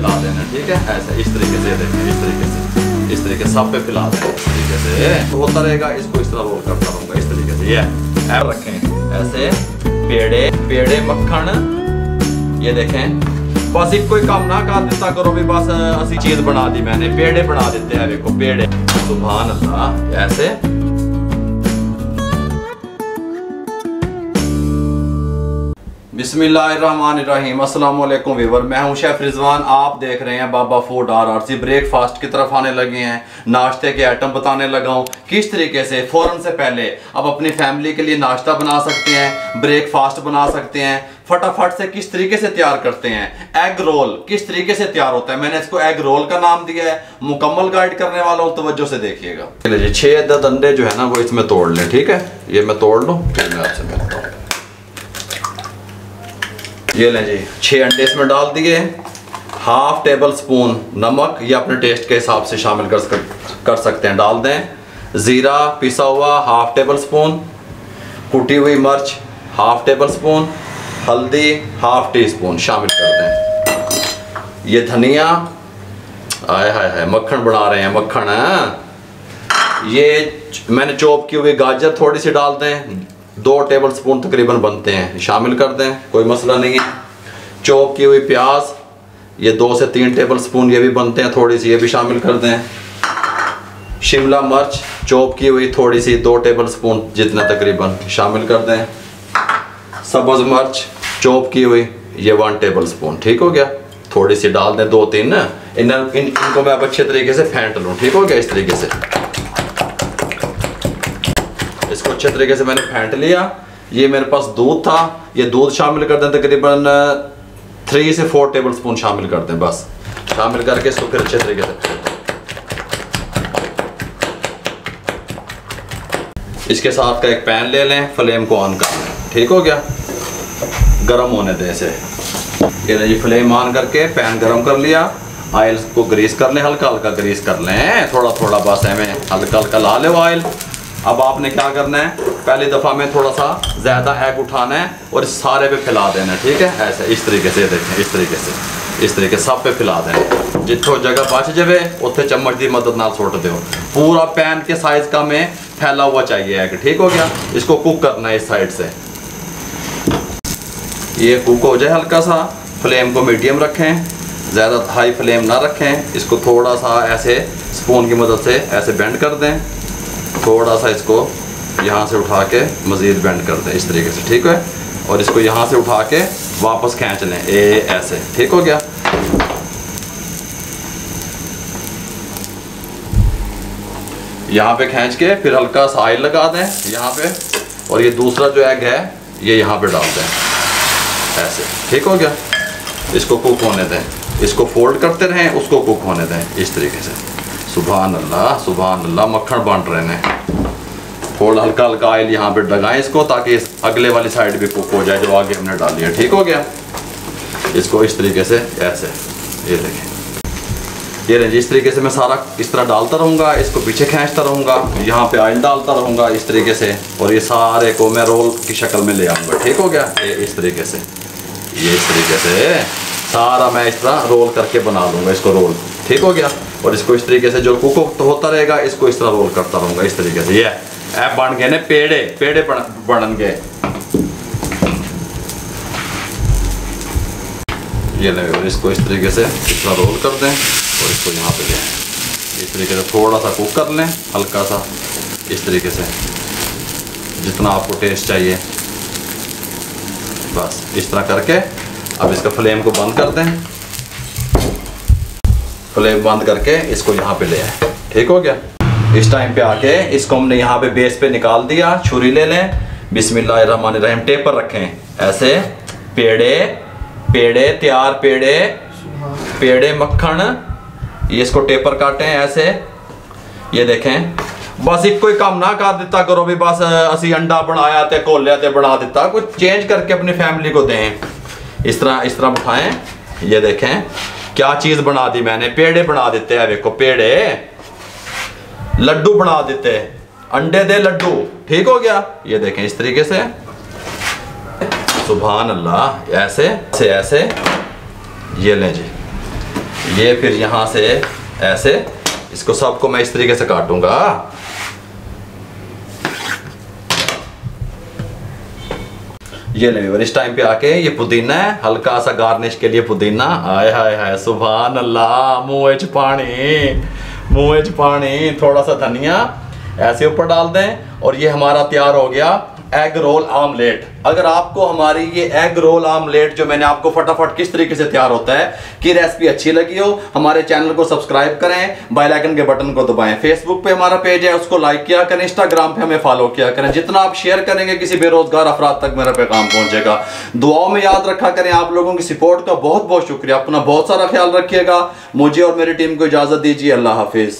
फैला देना, ठीक है। ऐसे इस तरीके से देखें, इस तरीके सब पे फैला देना, इस तरीके से होता रहेगा। इसको इस तरह रोल करता रहूंगा इस तरीके से। ये ऐप रखें ऐसे पेड़े पेड़े मक्खन, ये देखें। बस एक कोई काम ना कर देता करो भी, बस असी चीज बना दी मैंने, पेड़े बना देते हैं। देखो पेड़े, सुभान अल्लाह। ऐसे बिस्मिल्लाहिर्रहमानिर्रहीम। अस्सलाम वालेकुम व्यूअर, मैं हूं शेफ रिजवान। आप देख रहे हैं बाबा फूड RRC। ब्रेकफास्ट की तरफ आने लगे हैं, नाश्ते के आइटम बताने लगा हूं किस तरीके से फ़ौरन से पहले आप अपनी फैमिली के लिए नाश्ता बना सकते हैं, ब्रेकफास्ट बना सकते हैं। फटाफट से किस तरीके से तैयार करते हैं। एग रोल किस तरीके से तैयार होता है, मैंने इसको एग रोल का नाम दिया है। मुकम्मल गाइड करने वाला हूँ, तवज्जो से देखिएगा। चलिए 6 अदद अंडे जो है ना वो इसमें तोड़ लें, ठीक है। ये मैं तोड़ लूँ फिर मैं आपसे मिलता हूँ। ये लें जी, 6 अंडे इसमें डाल दिए। हाफ टेबल स्पून नमक, ये अपने टेस्ट के हिसाब से शामिल कर सकते हैं, डाल दें। ज़ीरा पिसा हुआ हाफ टेबल स्पून, कुटी हुई मिर्च हाफ टेबल स्पून, हल्दी हाफ टी स्पून शामिल कर दें। ये धनिया, आय हाय हाय मक्खन बना रहे हैं, मक्खन है। ये मैंने चॉप की हुई गाजर थोड़ी सी डाल दें, 2 टेबल स्पून तकरीबन बनते हैं, शामिल कर दें, कोई मसला नहीं है। चॉप की हुई प्याज, ये 2 से 3 टेबल स्पून ये भी बनते हैं, थोड़ी सी ये भी शामिल कर दें। शिमला मिर्च चॉप की हुई थोड़ी सी 2 टेबल स्पून जितना तकरीबन शामिल कर दें। सब्ज़ मिर्च चॉप की हुई ये 1 टेबल स्पून, ठीक हो गया। थोड़ी सी डाल दें, 2-3 ना। इनको मैं अब अच्छे तरीके से फेंट लूँ, ठीक हो गया। इस तरीके से इसको अच्छे तरीके से मैंने फेंट लिया। ये मेरे पास दूध था, ये दूध शामिल कर दें, तकरीबन 3 से 4 टेबल स्पून शामिल कर दें। बस शामिल करके इसको फिर अच्छे तरीके से इसके साथ का एक पैन ले लें, फ्लेम को ऑन कर लें, ठीक हो गया। गरम होने दें इसे। ये फ्लेम ऑन करके पैन गरम कर लिया। ऑयल को ग्रीस कर लें, हल्का हल्का ग्रीस कर लें, थोड़ा थोड़ा बस हमें हल्का हल्का ला ले ऑयल। अब आपने क्या करना है, पहली दफ़ा में थोड़ा सा ज़्यादा एग उठाना है और इस सारे पे फैला देना है, ठीक है। ऐसे इस तरीके से देखें, इस तरीके सब पे फैला देना। जितों जगह बच जाए उत्थे चम्मच की मदद नाल सुट दो। पूरा पैन के साइज़ का में फैला हुआ चाहिए एग, ठीक हो गया। इसको कुक करना है इस साइड से। ये कुक हो जाए हल्का सा, फ्लेम को मीडियम रखें, ज़्यादा हाई फ्लेम ना रखें। इसको थोड़ा सा ऐसे स्पून की मदद से ऐसे बेंड कर दें, थोड़ा सा इसको यहाँ से उठा के मज़ीद बेंड कर दें इस तरीके से, ठीक है। और इसको यहाँ से उठा के वापस खींच लें, ऐसे, ठीक हो गया। यहाँ पे खींच के फिर हल्का सा ऑयल लगा दें यहाँ पे, और ये दूसरा जो एग है ये यहाँ पे डाल दें ऐसे, ठीक हो गया। इसको कुक होने दें, इसको फोल्ड करते रहें, उसको कुक होने दें इस तरीके से। सुभान अल्लाह मक्खन बन रहे हैं। थोड़ा हल्का हल्का ऑयल यहाँ पे लगाएं इसको, ताकि अगले वाली साइड भी कुक हो जाए जो आगे हमने डाली है, ठीक हो गया। इसको इस तरीके से ऐसे, ये देखें, ये रहे इस तरीके से मैं सारा इस तरह डालता रहूँगा, इसको पीछे खींचता रहूँगा, यहाँ पे ऑयल डालता रहूँगा इस तरीके से, और ये सारे को मैं रोल की शक्ल में ले आऊँगा, ठीक हो गया। ये इस तरीके से, ये इस तरीके से सारा मैं इस तरह रोल करके बना लूँगा इसको रोल, ठीक हो गया। और इसको इस तरीके से जो कुक तो होता रहेगा, इसको इस तरह रोल करता रहूँगा इस तरीके से। ये ऐप बन गए ना पेड़े बन गए। ये ले, और इसको इस तरीके से इस तरह रोल कर दें और इसको यहाँ पे ले आएँ इस तरीके से। थोड़ा सा कुक कर लें हल्का सा इस तरीके से, जितना आपको टेस्ट चाहिए, बस इस तरह करके। अब इसका फ्लेम को बंद कर दें, फ्लेम बंद करके इसको यहाँ पे ले आए, ठीक हो गया। इस टाइम पे आके इसको हमने यहाँ पे बेस पे निकाल दिया। छुरी ले लें, बिस्मिल्लाहिर्रहमानिर्रहीम, टेप पर रखें ऐसे। पेड़े तैयार, पेड़े मक्खन, ये इसको टेप पर काटें ऐसे, ये देखें। बस एक कोई काम ना कर देता करो भी, बस असी अंडा बनाया ते घोलिया ते बना दिता, कुछ चेंज करके अपनी फैमिली को दें। इस तरह उठाएं, ये देखें क्या चीज़ बना दी मैंने, पेड़े बना देते हैं। देखो पेड़े, लड्डू बना देते, अंडे दे लड्डू, ठीक हो गया। ये देखें इस तरीके से, सुभान अल्लाह, ऐसे ऐसे ऐसे। ये लें जी, ये फिर यहाँ से ऐसे इसको सबको मैं इस तरीके से काटूंगा। ये ले व्यूअर, इस टाइम पे आके ये पुदीना है, हल्का सा गार्निश के लिए पुदीना। आय हाय हाय सुभान अल्लाह, मुँह च पानी, मुँह च पानी। थोड़ा सा धनिया ऐसे ऊपर डाल दें और ये हमारा तैयार हो गया एग रोल आमलेट। अगर आपको हमारी ये एग रोल आमलेट जो मैंने आपको फटाफट किस तरीके से तैयार होता है की रेसिपी अच्छी लगी हो, हमारे चैनल को सब्सक्राइब करें, बेल आइकन के बटन को दबाएं। फेसबुक पे हमारा पेज है, उसको लाइक किया करें, इंस्टाग्राम पे हमें फॉलो किया करें। जितना आप शेयर करेंगे किसी बेरोजगार अफराद तक मेरा पैगाम पहुंचेगा। दुआओं में याद रखा करें। आप लोगों की सपोर्ट का बहुत बहुत शुक्रिया। अपना बहुत सारा ख्याल रखिएगा। मुझे और मेरी टीम को इजाजत दीजिए। अल्लाह हाफिज।